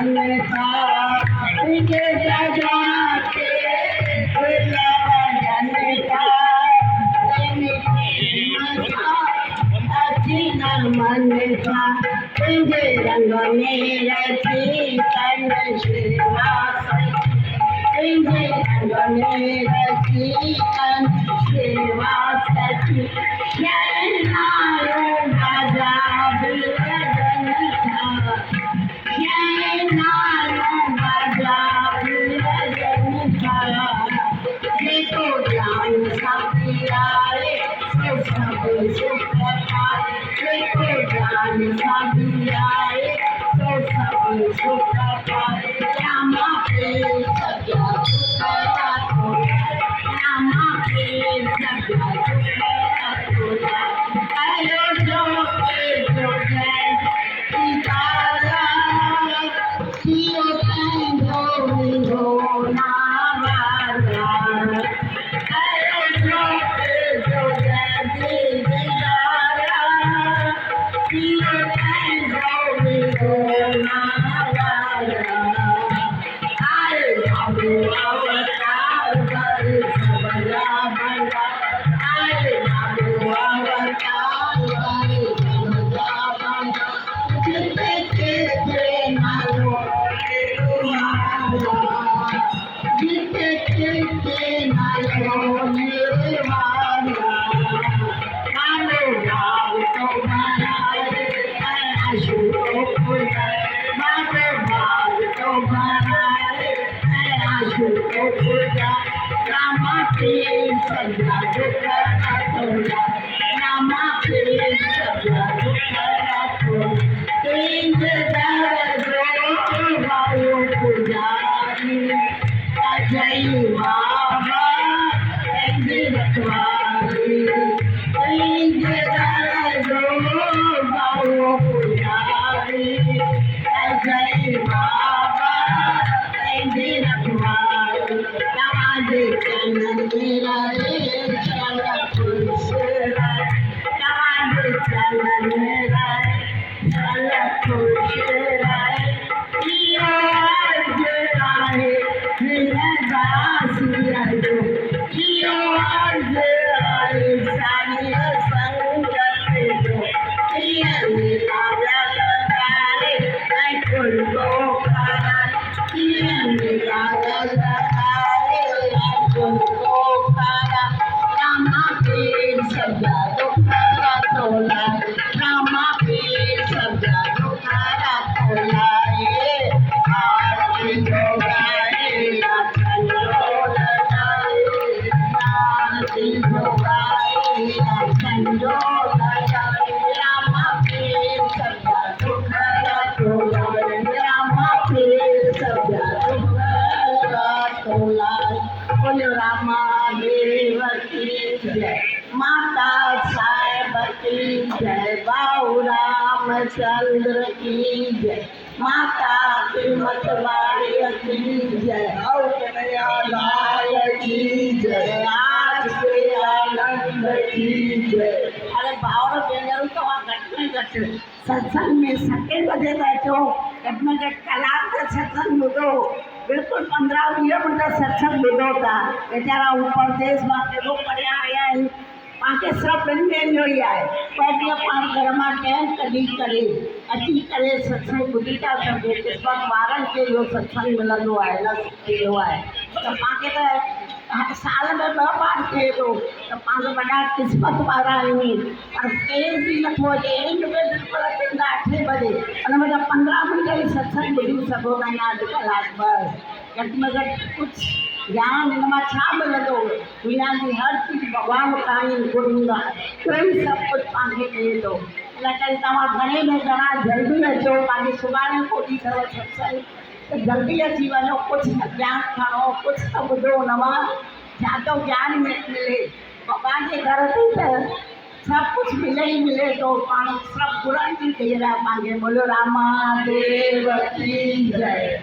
मन था तुझे सजा के भुलावन था अजीना मन था तुझे रंग में रची तन श्रीवास तुझे रंग में रची तन श्रीवास शरणारो राजा बिरजन था शरणारो राजा बिरजन था देखो ज्ञान साबियाए सो सब सुख पाए देखो ज्ञान साबियाए सो सब सुख पाए रामा के सत्या सुखता तो रामा के सत्या सुखता तो आयो जो के जो जय सीतारा कियो तंगो मिलो नावारा आयो जो के जो जय सीतारा कियो तंगो मिलो नावारा आए बाबू अवतार बर सबरा बंगा आए बाबू अवतार बर सबरा बंगा जिते जिते नालो निर्वाणा जिते जिते नालो निर्वाणा मानो भाव तो महाराज आशु पूजा मानो भाव तो महाराज आशु पूजा रामा के सजा दुख तोला रामा के सजा दुख तोला तेज दर जो भाव पुजारी अजय बाबा तेज रखवारी तेज दर जो भाव पुजारी अजय बाबा तेज रखवारी नवाजे चरण मेरा रे चल खुशरा नवाजे चरण मेरा चल खुशरा किया अर्ज आए मेरा दासिया जो किया अर्ज आए सारी संगत जो किया मेरा लगाए मैं कुल को करा किया मेरा लगाए मैं कुल को करा रामा के सजा दुखरा तोला रामा के सजा दुखरा तोला आरती जो गाए नाचन जो लगाए आरती जो गाए नाचन जो लगाए रामा के सजा दुखरा तोला रामा के सजा दुखरा तोला बोलो रामा देव की जय माता साहेब की जय बाबू रामचंद्र की जय माता कीमत वाली की जय और कन्हैया लाल की जय आज के आनंद की जय अरे भावर भेनरूं तो घट में घट सत्संग में 7 बजे बैठो घट में घट कलाक जो सत्संग ॿुधो बिल्कुलु 15-20 मिंट सत्संग ॿुधो था वीचारा ऊपर देश मां केॾो परियां आया आहिनि पाण सिर्फ़ु 2 ॾींहंनि जो ई आहे पर ॾींहं पाण घर मां टाइम कढी करे अची करे सत्संग ॿुधी था सघूं क़िस्मत वारनि खे इहो सत्संग मिलंदो आहे न थींदो आहे त पाण त साल में 2 बार थिए थो त पाण वॾा क़िस्मत वारा आहियूं पर केर बि नथो अचे एंड में बिल्कुलु अचनि था 8 बजे हुन में त 15 मिंट ई सत्संग ॿुधी सघो था या अधु कलाक बसि घटि में घटि कुझु ज्ञान हिन मां छा मिलंदो दुनिया जी हर चीज़ भॻवान खां ई गुरू आहे ई सभु कुझु तव्हांखे ॾिए थो इन करे तव्हां घणे में घणा जल्दी अचो तव्हांखे सुभाणे कोठी अथव सत्संग त जल्दी अची वञो कुझु ज्ञान खणो कुझु त ॿुधो नवां जातो ज्ञान मिले भॻवान जे घर ते त सब कुछ मिले ही मिले तो पाण सब गुरनि जी देर आहे पंहिंजे बोलो रामा देव की जय।